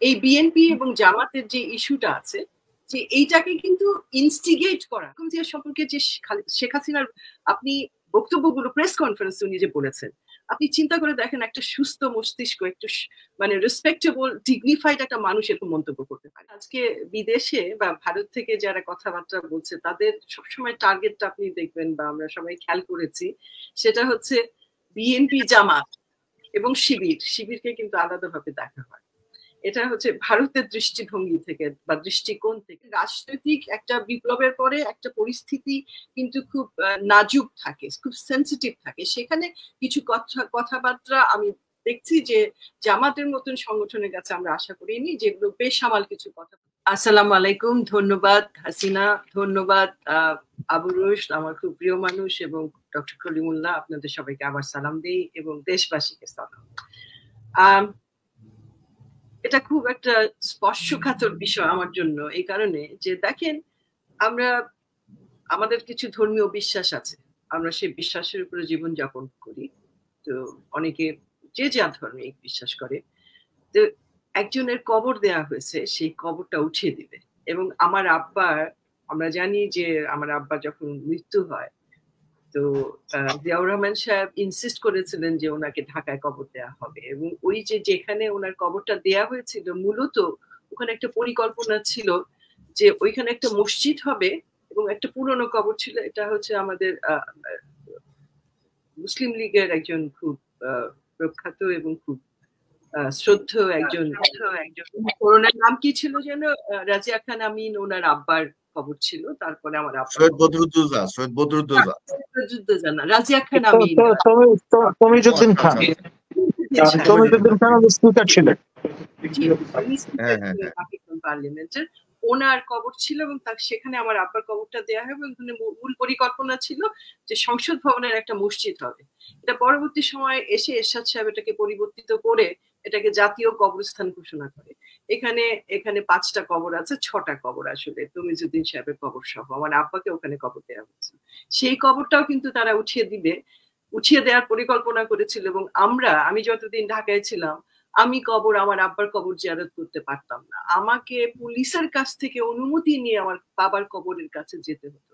এই বিএনপি এবং জামাতের যে ইস্যুটা আছে যে এইটাকে কিন্তু ইনস্টিগেট করা সম্পর্কে যে শেখ হাসিনার আপনি বক্তব্যগুলো প্রেস কনফারেন্স উনি যে বলেছেন, আপনি চিন্তা করে দেখেন একটা সুস্থ মস্তিষ্ক, একটু মানে রেসপেক্টেবল ডিগনিফাইড একটা মানুষ এরকম মন্তব্য করতে পারে। আজকে বিদেশে বা ভারত থেকে যারা কথাবার্তা বলছে তাদের সবসময় টার্গেটটা আপনি দেখবেন বা আমরা সবাই খেয়াল করেছি, সেটা হচ্ছে বিএনপি, জামাত এবং শিবিরকে কিন্তু আলাদাভাবে দেখা হয়। এটা হচ্ছে ভারতের দৃষ্টিভঙ্গি থেকে বা দৃষ্টিকোণ থেকে। রাজনৈতিক একটা বিপ্লবের পরে একটা পরিস্থিতি কিন্তু খুব নাজুক থাকে, খুব সেন্সিটিভ থাকে। সেখানে কিছু কথাবার্তা আমি দেখছি যে জামাতের মতন সংগঠনের কাছে আমরা আশা করিনি, যেগুলো বেসামাল কিছু কথা। আসসালামু আলাইকুম, ধন্যবাদ হাসিনা, ধন্যবাদ আবু রুশ, আমার খুব প্রিয় মানুষ, এবং ডক্টর কলিমুল্লাহ, আপনাদের সবাইকে আবার সালাম দিই এবং দেশবাসীকে সালাম। এটা খুব একটা স্পর্শকাতর বিষয় আমার জন্য, এই কারণে যে দেখেন আমরা আমাদের কিছু ধর্মীয় বিশ্বাস আছে, আমরা সেই বিশ্বাসের উপরে জীবনযাপন করি। তো অনেকে যে যা ধর্মে বিশ্বাস করে। তো একজনের কবর দেয়া হয়েছে, সেই কবরটা উঠিয়ে দিবে। এবং আমার আব্বার, আমরা জানি যে আমার আব্বা যখন মৃত্যু হয়, তো জিয়াউর রহমান সাহেব ইনসিস্ট করেছিলেন যে ওনাকে ঢাকায় কবর দেওয়া হবে, এবং ওই যে যেখানে ওনার কবরটা দেয়া হয়েছিল মূলত ওখানে একটা পরিকল্পনা ছিল যে ওইখানে একটা মসজিদ হবে এবং একটা পুরনো কবর ছিল। এটা হচ্ছে আমাদের মুসলিম লীগের একজন খুব প্রখ্যাত এবং খুব শ্রদ্ধেয় একজন, ওনার নাম কি ছিল যেন, রাজিয়া খান আমিন ওনার আব্বার কবর ছিল। তারপরে আমার আব্বা সৈয়দ বদরুদ্দোজা না, রাজিয়া খান আমিন, তমিজউদ্দিন খান স্পিকার ছিলেন পার্লামেন্টের, ওনার কবর ছিল এবং সেখানে আমার আব্বার কবরটা দেওয়া হবে। মূল পরিকল্পনা ছিল যে সংসদ ভবনের একটা মসজিদ হবে। এটা পরবর্তী সময় এসে এরশাদ সাহেব এটাকে পরিবর্তিত করে এটাকে জাতীয় কবরস্থান ঘোষণা করে। এখানে 5টা কবর আছে, 6টা কবর আসলে তমিজউদ্দিন সাহেবের কবর সহ আমার আব্বাকে ওখানে কবর দেওয়া হচ্ছে। সেই কবরটাও কিন্তু তারা উঠিয়ে দেওয়ার পরিকল্পনা করেছিল। এবং আমি যতদিন ঢাকায় ছিলাম, আমি আমার আব্বার কবর জিয়ারত করতে পারতাম না, আমাকে পুলিশের কাছ থেকে অনুমতি নিয়ে আমার বাবার কবরের কাছে যেতে হতো।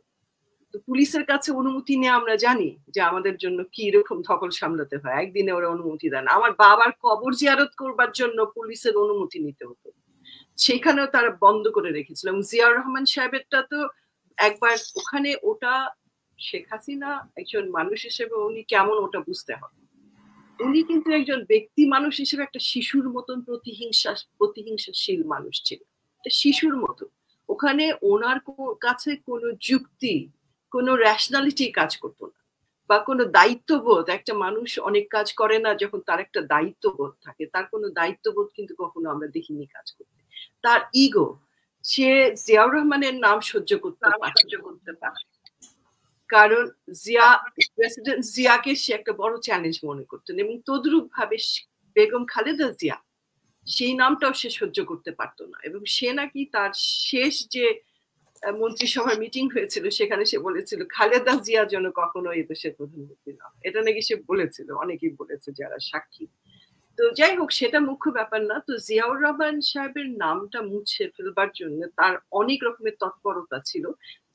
তো পুলিশের কাছে অনুমতি নিয়ে আমরা জানি যে আমাদের জন্য কি রকম ধকল সামলাতে হয়। একদিনে ওরা অনুমতি দেন, আমার বাবার কবর জিয়ারত করবার জন্য পুলিশের অনুমতি নিতে হতো। সেখানেও তারা বন্ধ করে রেখেছিল। এবং জিয়াউর রহমান সাহেবেরটা তো একবার ওখানে, ওটা শেখ হাসিনা একজন মানুষ হিসেবে উনি কেমন ওটা বুঝতে হবে। উনি কিন্তু একজন ব্যক্তি মানুষ হিসেবে একটা শিশুর মতন প্রতিহিংসাশীল মানুষ ছিল, শিশুর মতো। ওখানে ওনার কাছে কোনো যুক্তি, কোনো রেশনালিটি কাজ করতো না, বা কোনো দায়িত্ববোধ। একটা মানুষ অনেক কাজ করে না যখন তার একটা দায়িত্ববোধ থাকে, তার কোনো দায়িত্ববোধ কিন্তু কখনো আমরা দেখিনি কাজ করতে। তার ইগো, সে জিয়াউর রহমানের নাম সহ্য করতে পারে, কারণ প্রেসিডেন্ট জিয়াকে সে একটা বড় চ্যালেঞ্জ মনে করতেন। এবং তদ্রুপ ভাবে বেগম খালেদা জিয়া, সেই নামটাও সে সহ্য করতে পারতো না। এবং সে নাকি তার শেষ যে মন্ত্রিসভার মিটিং হয়েছিল সেখানে সে বলেছিল খালেদা জিয়া যেন কখনো এই দেশের প্রধানমন্ত্রী না। এটা নাকি সে বলেছিল, অনেকেই বলেছে যারা সাক্ষী। তো যাই হোক, সেটা মুখ্য ব্যাপার না। তো জিয়াউর রহমান সাহেবের নামটা মুছে ফেলবার জন্য তার অনেক রকমের তৎপরতা ছিল,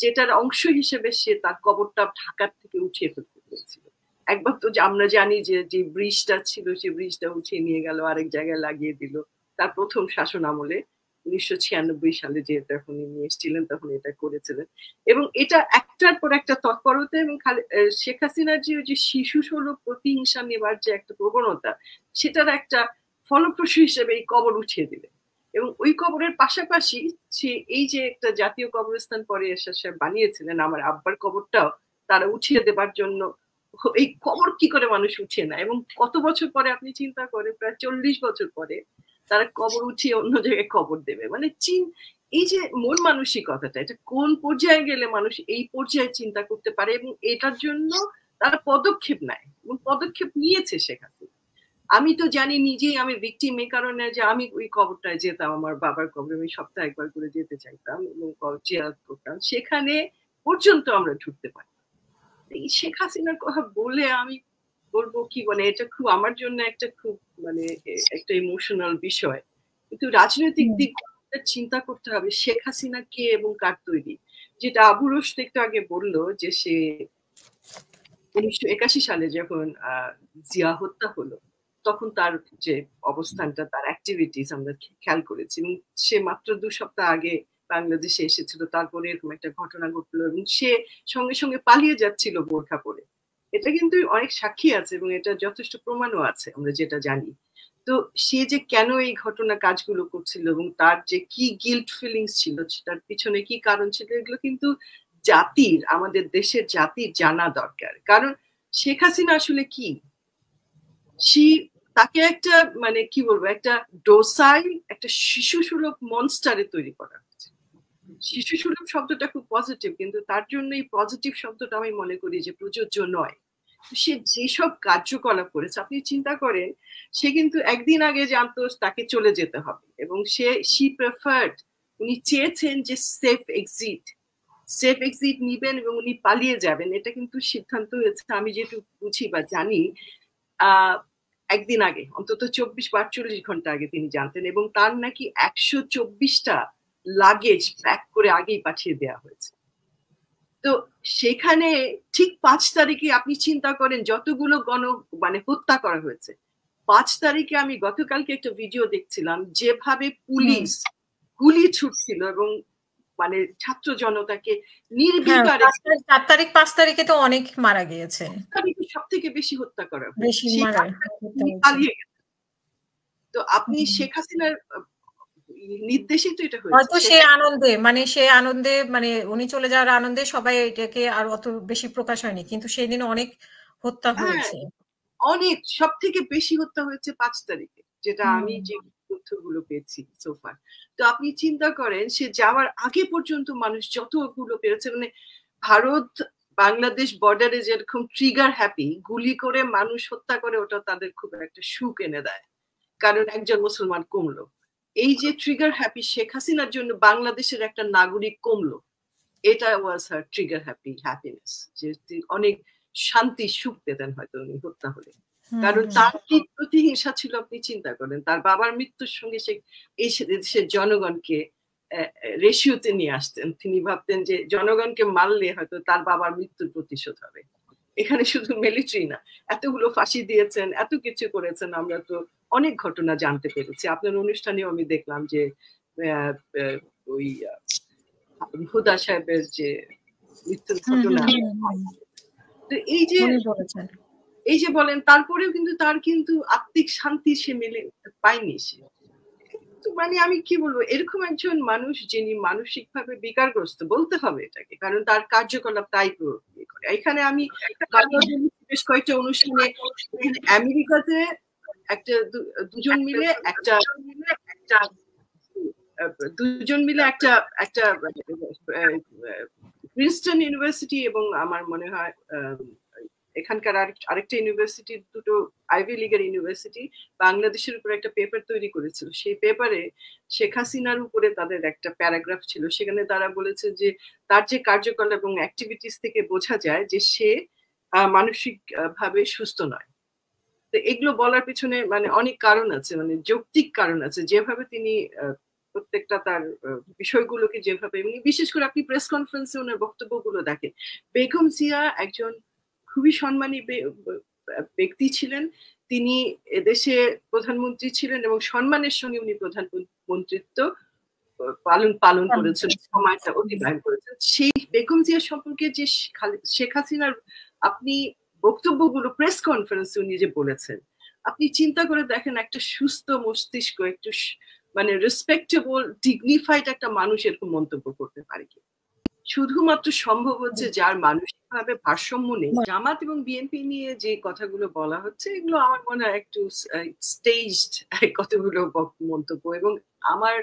যেটার অংশ হিসেবে সে তার কবরটা ঢাকার থেকে উঠিয়ে ফেলতে পেরেছিল। একবার তো আমরা জানি যে ব্রিজটা ছিল, সেই ব্রিজটা উঠিয়ে নিয়ে গেল, আরেক জায়গায় লাগিয়ে দিল তার প্রথম শাসন আমলে 1996 সালে, যে তখন নিয়ে এসেছিলেন তখন এটা করেছিলেন। এবং এটা একটার পর একটা তৎপরতা। এবং শেখ হাসিনার যে শিশু সুলভ প্রতিহিংসা নেবার যে একটা প্রবণতা, সেটার একটা ফলপ্রসূ হিসেবে এই কবর উঠিয়ে দিবে। এবং ওই কবরের পাশাপাশি সে এই যে একটা জাতীয় কবরস্থান পরে এরশাদ সাহেব বানিয়েছিলেন, আমার আব্বার কবরটাও তারা উঠিয়ে দেবার জন্য। এই কবর কি করে মানুষ উঠিয়ে নেয়, এবং কত বছর পরে আপনি চিন্তা করেন, প্রায় 40 বছর পরে তারা কবর উঠিয়ে অন্য জায়গায় কবর দেবে। মানে এই যে মন মানসিকতাটা, এটা কোন পর্যায়ে গেলে মানুষ এই পর্যায়ে চিন্তা করতে পারে, এবং এটার জন্য তারা পদক্ষেপ নেয় এবং পদক্ষেপ নিয়েছে শেখ হাসিনা। আমি তো জানি নিজেই, আমি ভিকটিম, এই কারণে যে আমি ওই কবরটায় যেতাম, আমার বাবার কবরে আমি সপ্তাহে একবার করে যেতে চাইতাম এবং জিয়ারত করতাম, সেখানে পর্যন্ত আমরা ঢুকতে পারি। এই শেখ হাসিনার কথা বলে আমি বলবো কি, মানে এটা খুব আমার জন্য একটা খুব মানে একটা ইমোশনাল বিষয় কিন্তু রাজনৈতিক দিক চিন্তা করতে হবে শেখ হাসিনা কে এবং কার তৈরি। যেটা আবু রুশদ একটু আগে বললো যে সে 1981 সালে যখন জিয়া হত্যা হলো তখন তার যে অবস্থানটা, তার অ্যাক্টিভিটিস আমরা খেয়াল করেছি, এবং সে মাত্র 2 সপ্তাহ আগে বাংলাদেশে এসেছিল, তারপরে এরকম একটা ঘটনা ঘটলো এবং সে সঙ্গে সঙ্গে পালিয়ে যাচ্ছিল বোরখা পরে। এটা কিন্তু অনেক সাক্ষী আছে এবং এটা যথেষ্ট প্রমাণও আছে আমরা যেটা জানি। তো সে যে কেন এই ঘটনা কাজগুলো করছিল এবং তার যে কি গিল্ট ফিলিংস ছিল, সেটার পিছনে কি কারণ ছিল, এগুলো কিন্তু জাতির, আমাদের দেশের জাতির জানা দরকার। কারণ শেখ হাসিনা আসলে কি, তাকে একটা মানে কি বলবো, একটা ডোসাইল, একটা শিশু সুলভ মনস্টারে তৈরি করা হয়েছে। শিশু সুলভ শব্দটা খুব পজিটিভ, কিন্তু তার জন্য এই পজিটিভ শব্দটা আমি মনে করি যে প্রযোজ্য নয়। সে যেসব কার্যকলাপ করেছে, আপনি চিন্তা করেন, সে কিন্তু একদিন আগে জানতো তাকে চলে যেতে হবে এবং শি প্রেফার্ড, উনি চেয়েছেন যে সেফ এক্সিট নিবেন এবং উনি পালিয়ে যাবেন। এটা কিন্তু সিদ্ধান্ত হয়েছে, আমি যেটুকু বুঝি বা জানি, একদিন আগে, অন্তত 24-48 ঘন্টা আগে তিনি জানতেন, এবং তার নাকি 124টা লাগেজ প্যাক করে আগেই পাঠিয়ে দেওয়া হয়েছে। তো সেখানে ঠিক 5 তারিখে আপনি চিন্তা করেন যতগুলো মানে হত্যা করা হয়েছে। 5 তারিখে আমি গতকালকে একটা ভিডিও দেখছিলাম, যেভাবে পুলিশ গুলি ছুটছিল এবং মানে ছাত্র জনতাকে নির্বিকারে। 5 তারিখে তো অনেক মারা গিয়েছে, সব থেকে বেশি হত্যা করা হয়েছে। তো আপনি শেখ হাসিনার নির্দেশই তো এটা হয়তো সে আনন্দে মানে উনি চলে যাওয়ার আনন্দে সবাই এটাকে আর অত বেশি প্রকাশ হয়নি, কিন্তু সেই দিন অনেক হত্যা হয়েছে। অনেক, সব থেকে বেশি হত্যা হয়েছে 5 তারিখে, যেটা আমি যে তথ্যগুলো পেয়েছি সোফার। তো আপনি চিন্তা করেন, সে যাওয়ার আগে পর্যন্ত মানুষ যতগুলো পেরেছে, মানে ভারত বাংলাদেশ বর্ডারে যেরকম ট্রিগার হ্যাপি, গুলি করে মানুষ হত্যা করে, ওটা তাদের খুব একটা সুখ এনে দেয়, কারণ একজন মুসলমান কমলো। এই যে ট্রিগার হ্যাপি, শেখ হাসিনার জন্য বাংলাদেশের একটা নাগরিক কমলো, এটা ওয়াজ হার ট্রিগার হ্যাপিনেস, যে অনেক শান্তি সুখ পেতেন হয়তো উনি হত্যা হলে। কারণ তার কি প্রতিহিংসা ছিল আপনি চিন্তা করেন, তার বাবার মৃত্যুর সঙ্গে সে এই দেশের জনগণকে রেশিওতে নিয়ে আসতেন। তিনি ভাবতেন যে জনগণকে মারলে হয়তো তার বাবার মৃত্যুর প্রতিশোধ হবে। এখানে শুধু মিলিটারি না, এতগুলো ফাঁসি দিয়েছেন, এত কিছু করেছেন, আমরা তো অনেক ঘটনা জানতে পেরেছি। আপনার অনুষ্ঠানেও আমি দেখলাম যে ওই হুদা সাহেবের যে মৃত্যুর ঘটনা, তো এই যে বলেন, তারপরেও কিন্তু তার কিন্তু আত্মিক শান্তি সে পায়নি। সে মানে আমি কি বলবো, এরকম একজন মানুষ যিনি মানসিকভাবে বিকারগ্রস্ত বলতে হবে এটাকে, কারণ তার কার্যকলাপ তাই করে। এখানে আমি বেশ কয়েকটা অনুষ্ঠানে, আমেরিকাতে দুজন মিলে একটা প্রিন্সটন ইউনিভার্সিটি এবং আমার মনে হয় এখানকার আরেকটা ইউনিভার্সিটি, দুটো আইভি লিগের ইউনিভার্সিটি বাংলাদেশের উপর একটা পেপার তৈরি করেছিল। সেই পেপারে শেখ হাসিনার উপরে তাদের একটা প্যারাগ্রাফ ছিল, সেখানে তারা বলেছে যে তার যে কার্যকলাপ এবং অ্যাক্টিভিটিস থেকে বোঝা যায় যে সে মানসিক ভাবে সুস্থ নয়। তো এগুলো বলার পিছনে মানে অনেক কারণ আছে, মানে যৌক্তিক কারণ আছে, যেভাবে তিনি প্রত্যেকটা তার বিষয়গুলোকে যেভাবে, বিশেষ করে আপনি প্রেস কনফারেন্সে ওনার বক্তব্যগুলো দেখেন। বেগম জিয়া একজন খুবই সম্মানী ব্যক্তি ছিলেন, তিনি এদেশে প্রধানমন্ত্রী ছিলেন এবং সম্মানের সঙ্গে উনি প্রধানমন্ত্রিত্ব পালন করেছেন, সময়টা অতিবাহিত করেছেন। সেই বেগম জিয়া সম্পর্কে যে শেখ হাসিনার আপনি বক্তব্যগুলো প্রেস কনফারেন্সে উনি যে বলেছেন, আপনি চিন্তা করে দেখেন, একটা সুস্থ মস্তিষ্ক, একটু মানে রেসপেক্টেবল ডিগনিফাইড একটা মানুষ এরকম মন্তব্য করতে পারে কি? শুধুমাত্র সম্ভব হচ্ছে যার মানসিকভাবে ভারসাম্য নেই। জামাত এবং বিএনপি নিয়ে যে কথাগুলো বলা হচ্ছে, এগুলো আমার মনে হয় একটু স্টেজড কতগুলো মন্তব্য, এবং আমার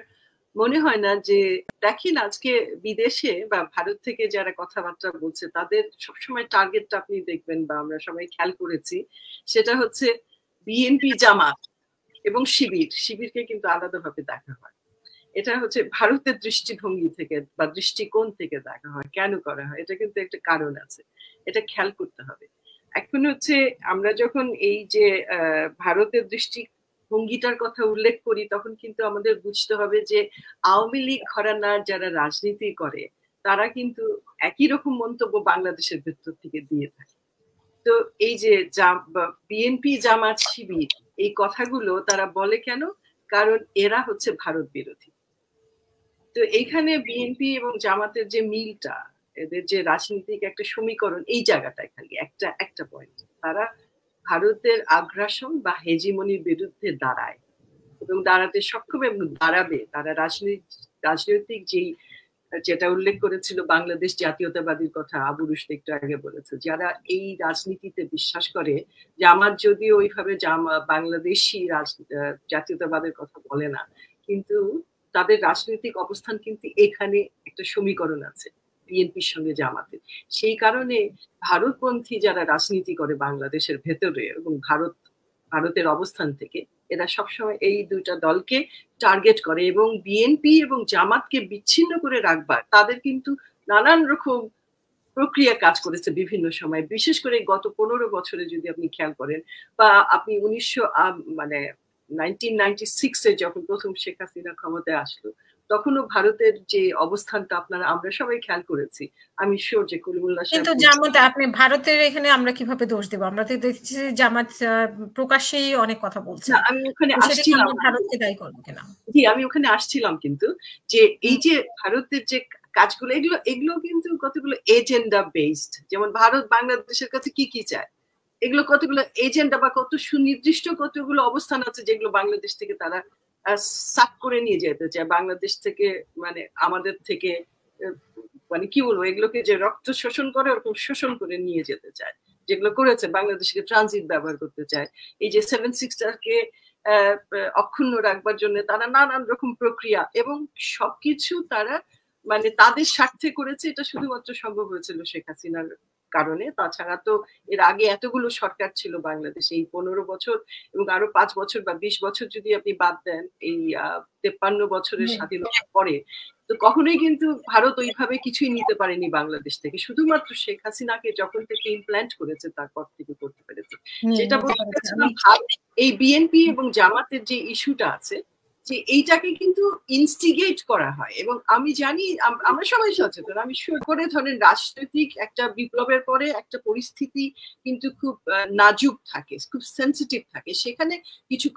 মনে হয় না যে, দেখেন আজকে বিদেশে বা ভারত থেকে যারা কথাবার্তা বলছে, তাদের সবসময় টার্গেটটা আপনি দেখবেন বা আমরা সবাই খেয়াল করেছি, সেটা হচ্ছে বিএনপি, জামাত এবং শিবিরকে কিন্তু আলাদাভাবে দেখা হয়। এটা হচ্ছে ভারতের দৃষ্টিভঙ্গি থেকে বা দৃষ্টিকোণ থেকে দেখা হয়। কেন করা হয়, এটা কিন্তু একটা কারণ আছে, এটা খেয়াল করতে হবে। এখন হচ্ছে আমরা যখন এই যে ভারতের ভঙ্গিটার কথা উল্লেখ করি তখন কিন্তু আমাদের বুঝতে হবে যে আওয়ামী লীগ ঘরানার যারা রাজনীতি করে তারা কিন্তু একই রকম মন্তব্য বাংলাদেশের ভেতর থেকে দিয়ে থাকে। তো এই যে বিএনপি জামাত শিবির এই কথাগুলো তারা বলে কেন? কারণ এরা হচ্ছে ভারত বিরোধী। তো এইখানে বিএনপি এবং জামাতের যে মিলটা, এদের যে রাজনৈতিক একটা সমীকরণ, এই জায়গাটায় খালি একটা পয়েন্ট, তারা ভারতের আগ্রাসন বা হেজিমনির বিরুদ্ধে দাঁড়ায় এবং দাঁড়াতে সক্ষম এবং দাঁড়াবে। তারা রাজনৈতিক যেটা উল্লেখ করেছিল বাংলাদেশ জাতীয়তাবাদীর কথা, আবু রুশদ একটু আগে বলেছে, যারা এই রাজনীতিতে বিশ্বাস করে, জামাত যদিও ওইভাবে বাংলাদেশি জাতীয়তাবাদের কথা বলে না, কিন্তু তাদের রাজনৈতিক অবস্থান কিন্তু এখানে একটা সমীকরণ আছে বিএনপির সঙ্গে জামাতের। সেই কারণে ভারতপন্থী যারা রাজনীতি করে বাংলাদেশের ভেতরে এবং ভারতের অবস্থান থেকে, এরা সবসময় এই দুইটা দলকে টার্গেট করে এবং বিএনপি এবং জামাতকে বিচ্ছিন্ন করে রাখবার তাদের কিন্তু নানান রকম প্রক্রিয়া কাজ করেছে বিভিন্ন সময়। বিশেষ করে গত 15 বছরে যদি আপনি খেয়াল করেন, বা আপনি 1996-এ যখন প্রথম শেখ হাসিনা ক্ষমতায় আসলো, তখনও ভারতের যে অবস্থানটা আমরা সবাই খেয়াল করেছি। আমি শিওর যে কলিমুল্লাহ সাহেব। কিন্তু জামাত, আপনি ভারতের এখানে আমরা কিভাবে দোষ দেব? আমরা তো দেখছি জামাত প্রকাশ্যেই অনেক কথা বলছে। আমি ওখানে আসছিলাম, ভারতকে দায়ী করবো কিনা? জি, আমি ওখানে আসছিলাম, কিন্তু যে এই যে ভারতের যে কাজগুলো, এগুলো কিন্তু কতগুলো এজেন্ডা বেসড। যেমন ভারত বাংলাদেশের কাছে কি চায়, এগুলো কতগুলো এজেন্ডা বা কত সুনির্দিষ্ট কতগুলো অবস্থান আছে যেগুলো বাংলাদেশ থেকে তারা সাক করে নিয়ে যেতে চায়। বাংলাদেশ থেকে মানে আমাদের থেকে মানে কি বলবো, এগুলোকে যে রক্ত শোষণ করে ওরকম শোষণ করে নিয়ে যেতে চায়, যেগুলো করেছে। বাংলাদেশকে ট্রানজিট ব্যবহার করতে চায়। এই যে 7-6-কে অক্ষুণ্ণ রাখবার জন্য তারা নানান রকম প্রক্রিয়া এবং সবকিছু তারা মানে তাদের স্বার্থে করেছে। এটা শুধুমাত্র সম্ভব হয়েছিল শেখ হাসিনার কারণে। তাছাড়া তো এর আগে এতগুলো সরকার ছিল বাংলাদেশে, এই 15 বছর এবং আরো 5 বছর বা 20 বছর যদি আপনি বাদ দেন, এই 53 বছরের স্বাধীনতার পরে, তো কখনোই কিন্তু ভারত ওইভাবে কিছুই নিতে পারেনি বাংলাদেশ থেকে। শুধুমাত্র শেখ হাসিনাকে যখন থেকে ইমপ্ল্যান্ট করেছে তারপর থেকে করতে পেরেছে। যেটা বলতে চাচ্ছিলাম, এই বিএনপি এবং জামাতের যে ইস্যুটা আছে, যে এইটাকে কিন্তু ইনস্টিগেট করা হয়। এবং আমি জানি আমরা সবাই সচেতন, আমি করে ধরেন রাজনৈতিক একটা বিপ্লবের পরে একটা পরিস্থিতি কিন্তু খুব নাজুক থাকে, খুব সেন্সিটিভ থাকে। সেখানে কিছু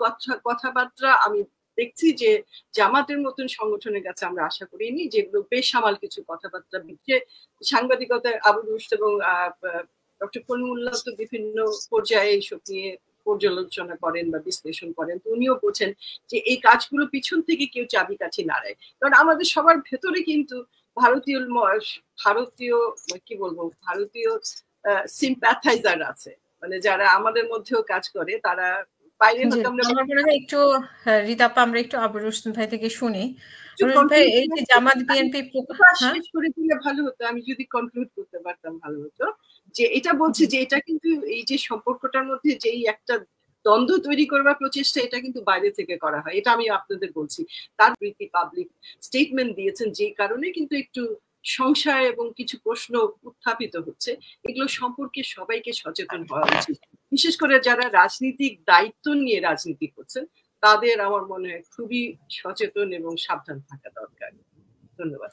কথাবার্তা আমি দেখছি যে জামাতের মতন সংগঠনের কাছে আমরা আশা করিনি, যেগুলো বেসামাল কিছু কথাবার্তা বিচ্ছে সাংবাদিকতায় আবু রুশদ এবং ডক্টর কলিমুল্লাহ তো বিভিন্ন পর্যায়ে এইসব নিয়ে পর্যালোচনা করেন বা বিশ্লেষণ করেন। তো উনিও বলছেন যে এই কাজগুলো পিছন থেকে কেউ চাবিকাঠি নাড়ায়। কারণ আমাদের সবার ভেতরে কিন্তু ভারতীয় কি বলবো, ভারতীয় সিম্প্যাথাইজার আছে, মানে যারা আমাদের মধ্যেও কাজ করে। তারা বাইরে একটু রিতাপা, আমরা একটু আবু রুশদ ভাই থেকে শুনি। ভাই, এই যে জামাত বিএনপি শেষ করে দিলে ভালো হতো, আমি যদি কনক্লুড করতে পারতাম ভালো হতো। যে এটা বলছে যে এটা কিন্তু এই যে সম্পর্কটার মধ্যে যেই একটা দ্বন্দ্ব তৈরি করবার প্রচেষ্টা, এটা কিন্তু বাইরে থেকে করা হয়। এটা আমি আপনাদের বলছি। তার পাবলিক স্টেটমেন্ট দিয়েছেন, যে কারণে কিন্তু একটু সংশয় এবং কিছু প্রশ্ন উত্থাপিত হচ্ছে। এগুলো সম্পর্কে সবাইকে সচেতন হওয়া উচিত। বিশেষ করে যারা রাজনীতিক দায়িত্ব নিয়ে রাজনীতি করছেন, তাদের আমার মনে হয় খুবই সচেতন এবং সাবধান থাকা দরকার। ধন্যবাদ।